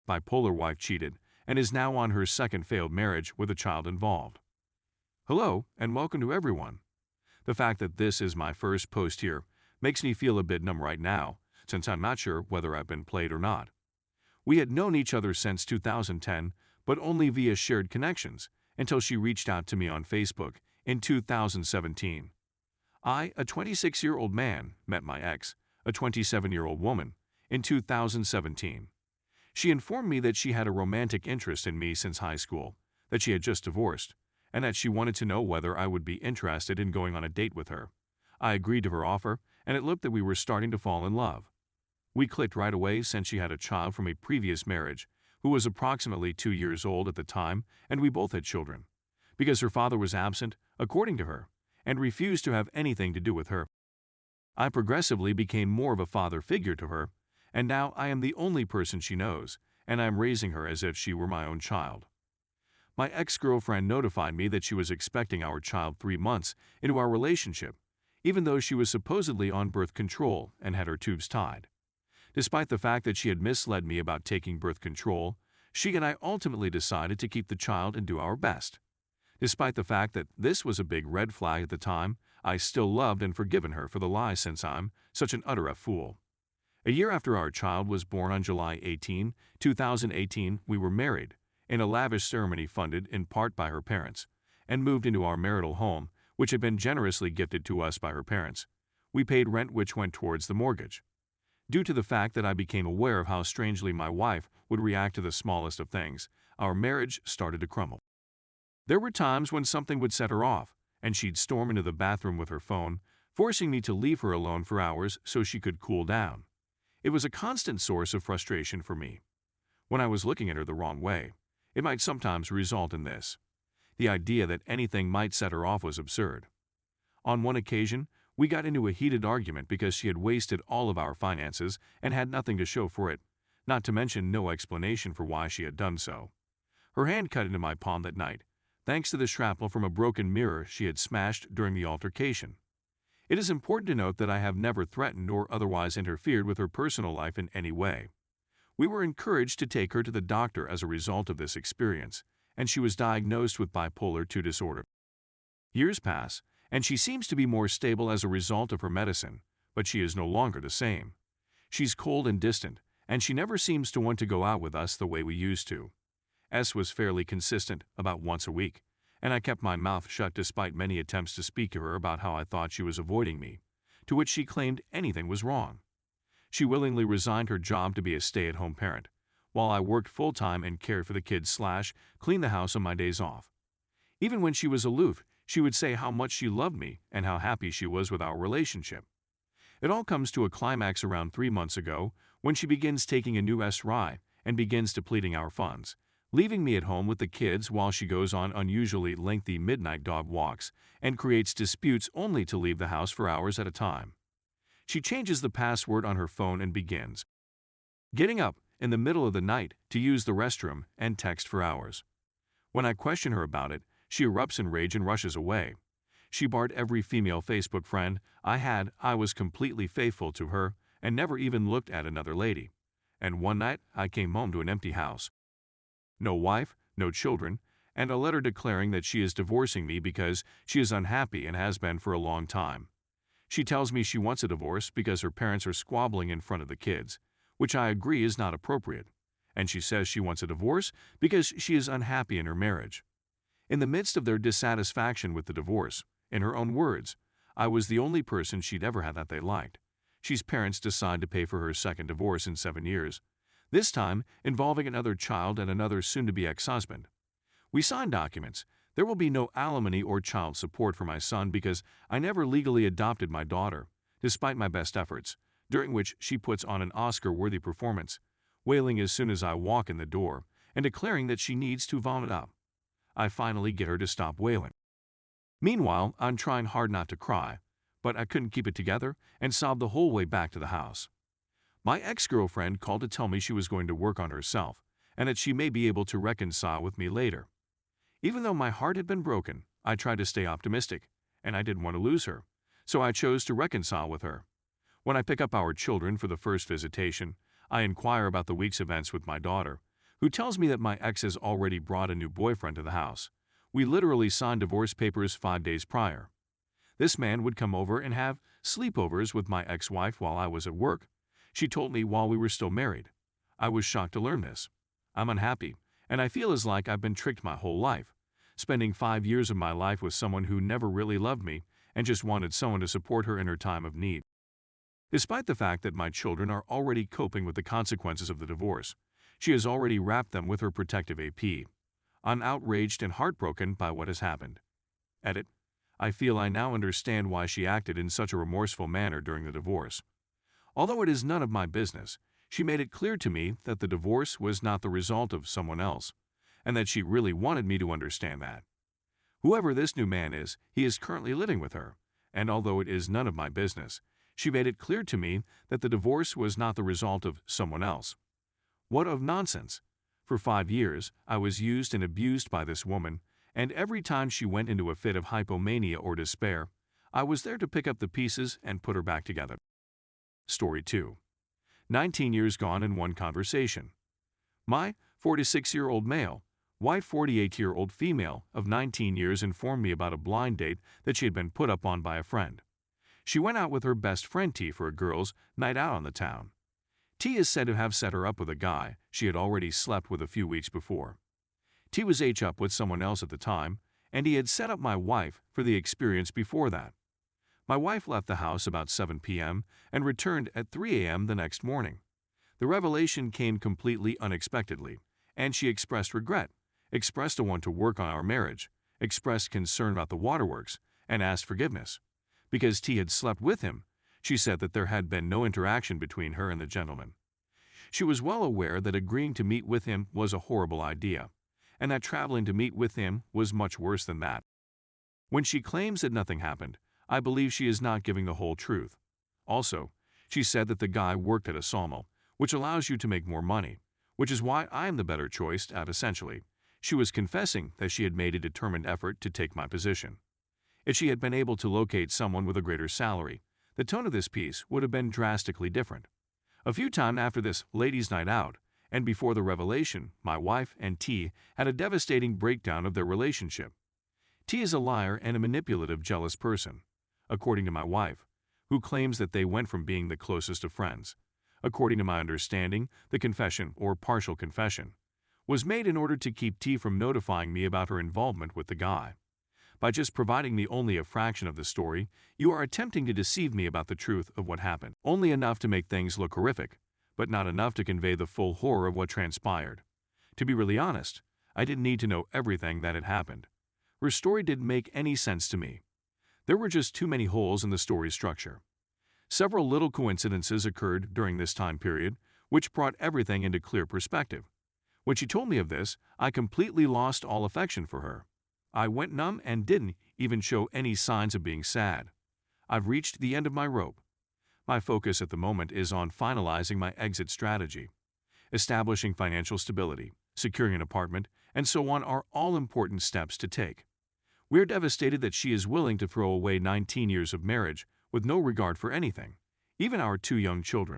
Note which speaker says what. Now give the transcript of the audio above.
Speaker 1: bipolar wife cheated and is now on her second failed marriage with a child involved. Hello, and welcome to everyone. The fact that this is my first post here makes me feel a bit numb right now, since I'm not sure whether I've been played or not. We had known each other since 2010, but only via shared connections, until she reached out to me on Facebook in 2017. I, a 26-year-old man, met my ex, a 27-year-old woman, in 2017. She informed me that she had a romantic interest in me since high school, that she had just divorced, and that she wanted to know whether I would be interested in going on a date with her. I agreed to her offer, and it looked that we were starting to fall in love. We clicked right away since she had a child from a previous marriage, who was approximately 2 years old at the time, and we both had children. Because her father was absent, according to her, and refused to have anything to do with her. I progressively became more of a father figure to her, and now I am the only person she knows, and I am raising her as if she were my own child. My ex-girlfriend notified me that she was expecting our child 3 months into our relationship, even though she was supposedly on birth control and had her tubes tied. Despite the fact that she had misled me about taking birth control, she and I ultimately decided to keep the child and do our best. Despite the fact that this was a big red flag at the time, I still loved and forgiven her for the lie since I'm such an utter fool. A year after our child was born on July 18, 2018, we were married, in a lavish ceremony funded in part by her parents, and moved into our marital home, which had been generously gifted to us by her parents. We paid rent which went towards the mortgage. Due to the fact that I became aware of how strangely my wife would react to the smallest of things, our marriage started to crumble. There were times when something would set her off, and she'd storm into the bathroom with her phone, forcing me to leave her alone for hours so she could cool down. It was a constant source of frustration for me. When I was looking at her the wrong way, it might sometimes result in this. The idea that anything might set her off was absurd. On one occasion, we got into a heated argument because she had wasted all of our finances and had nothing to show for it, not to mention no explanation for why she had done so. Her hand cut into my palm that night, thanks to the shrapnel from a broken mirror she had smashed during the altercation. It is important to note that I have never threatened or otherwise interfered with her personal life in any way. We were encouraged to take her to the doctor as a result of this experience, and she was diagnosed with bipolar II disorder. Years pass, and she seems to be more stable as a result of her medicine, but she is no longer the same. She's cold and distant, and she never seems to want to go out with us the way we used to. S was fairly consistent, about once a week, and I kept my mouth shut despite many attempts to speak to her about how I thought she was avoiding me, to which she claimed anything was wrong. She willingly resigned her job to be a stay-at-home parent, while I worked full-time and cared for the kids / cleaned the house on my days off. Even when she was aloof, she would say how much she loved me and how happy she was with our relationship. It all comes to a climax around 3 months ago when she begins taking a new SRI and begins depleting our funds, leaving me at home with the kids while she goes on unusually lengthy midnight dog walks and creates disputes only to leave the house for hours at a time. She changes the password on her phone and begins getting up in the middle of the night to use the restroom and text for hours. When I question her about it, she erupts in rage and rushes away. She barred every female Facebook friend I had. I was completely faithful to her and never even looked at another lady. And one night, I came home to an empty house. No wife, no children, and a letter declaring that she is divorcing me because she is unhappy and has been for a long time. She tells me she wants a divorce because her parents are squabbling in front of the kids, which I agree is not appropriate, and she says she wants a divorce because she is unhappy in her marriage. In the midst of their dissatisfaction with the divorce, in her own words, I was the only person she'd ever had that they liked. She's parents decide to pay for her second divorce in 7 years, this time involving another child and another soon-to-be ex-husband. We signed documents. There will be no alimony or child support for my son because I never legally adopted my daughter, despite my best efforts, during which she puts on an Oscar-worthy performance, wailing as soon as I walk in the door and declaring that she needs to vomit up. I finally get her to stop wailing. Meanwhile, I'm trying hard not to cry, but I couldn't keep it together and sobbed the whole way back to the house. My ex-girlfriend called to tell me she was going to work on herself and that she may be able to reconcile with me later. Even though my heart had been broken, I tried to stay optimistic, and I didn't want to lose her, so I chose to reconcile with her. When I pick up our children for the first visitation, I inquire about the week's events with my daughter, who tells me that my ex has already brought a new boyfriend to the house. We literally signed divorce papers 5 days prior. This man would come over and have sleepovers with my ex-wife while I was at work. She told me while we were still married. I was shocked to learn this. I'm unhappy, and I feel as like I've been tricked my whole life, spending 5 years of my life with someone who never really loved me and just wanted someone to support her in her time of need. Despite the fact that my children are already coping with the consequences of the divorce, she has already wrapped them with her protective AP. I'm outraged and heartbroken by what has happened. Edit. I feel I now understand why she acted in such a remorseful manner during the divorce. Although it is none of my business, she made it clear to me that the divorce was not the result of someone else, and that she really wanted me to understand that. Whoever this new man is, he is currently living with her, and although it is none of my business, she made it clear to me that the divorce was not the result of someone else. What of nonsense? For 5 years, I was used and abused by this woman, and every time she went into a fit of hypomania or despair, I was there to pick up the pieces and put her back together. Story 2. 19 years gone in one conversation. My 46-year-old male, white 48-year-old female of 19 years informed me about a blind date that she had been put up on by a friend. She went out with her best friend T for a girls' night out on the town. T is said to have set her up with a guy she had already slept with a few weeks before. T was up with someone else at the time, and he had set up my wife for the experience before that. My wife left the house about 7 p.m. and returned at 3 a.m. the next morning. The revelation came completely unexpectedly, and she expressed regret, expressed a want to work on our marriage, expressed concern about the waterworks, and asked forgiveness. Because T had slept with him, she said that there had been no interaction between her and the gentleman. She was well aware that agreeing to meet with him was a horrible idea, and that traveling to meet with him was much worse than that. When she claims that nothing happened, I believe she is not giving the whole truth. Also, she said that the guy worked at a sawmill, which allows you to make more money, which is why I am the better choice out essentially. She was confessing that she had made a determined effort to take my position. If she had been able to locate someone with a greater salary, the tone of this piece would have been drastically different. A few times after this ladies' night out, and before the revelation, my wife and T had a devastating breakdown of their relationship. T is a liar and a manipulative, jealous person, according to my wife, who claims that they went from being the closest of friends. According to my understanding, the confession, or partial confession, was made in order to keep T from notifying me about her involvement with the guy. By just providing me only a fraction of the story, you are attempting to deceive me about the truth of what happened, only enough to make things look horrific, but not enough to convey the full horror of what transpired. To be really honest, I didn't need to know everything that had happened. Her story didn't make any sense to me. There were just too many holes in the story's structure. Several little coincidences occurred during this time period, which brought everything into clear perspective. When she told me of this, I completely lost all affection for her. I went numb and didn't even show any signs of being sad. I've reached the end of my rope. My focus at the moment is on finalizing my exit strategy. Establishing financial stability, securing an apartment, and so on are all important steps to take. We're devastated that she is willing to throw away 19 years of marriage with no regard for anything, even our 2 young children.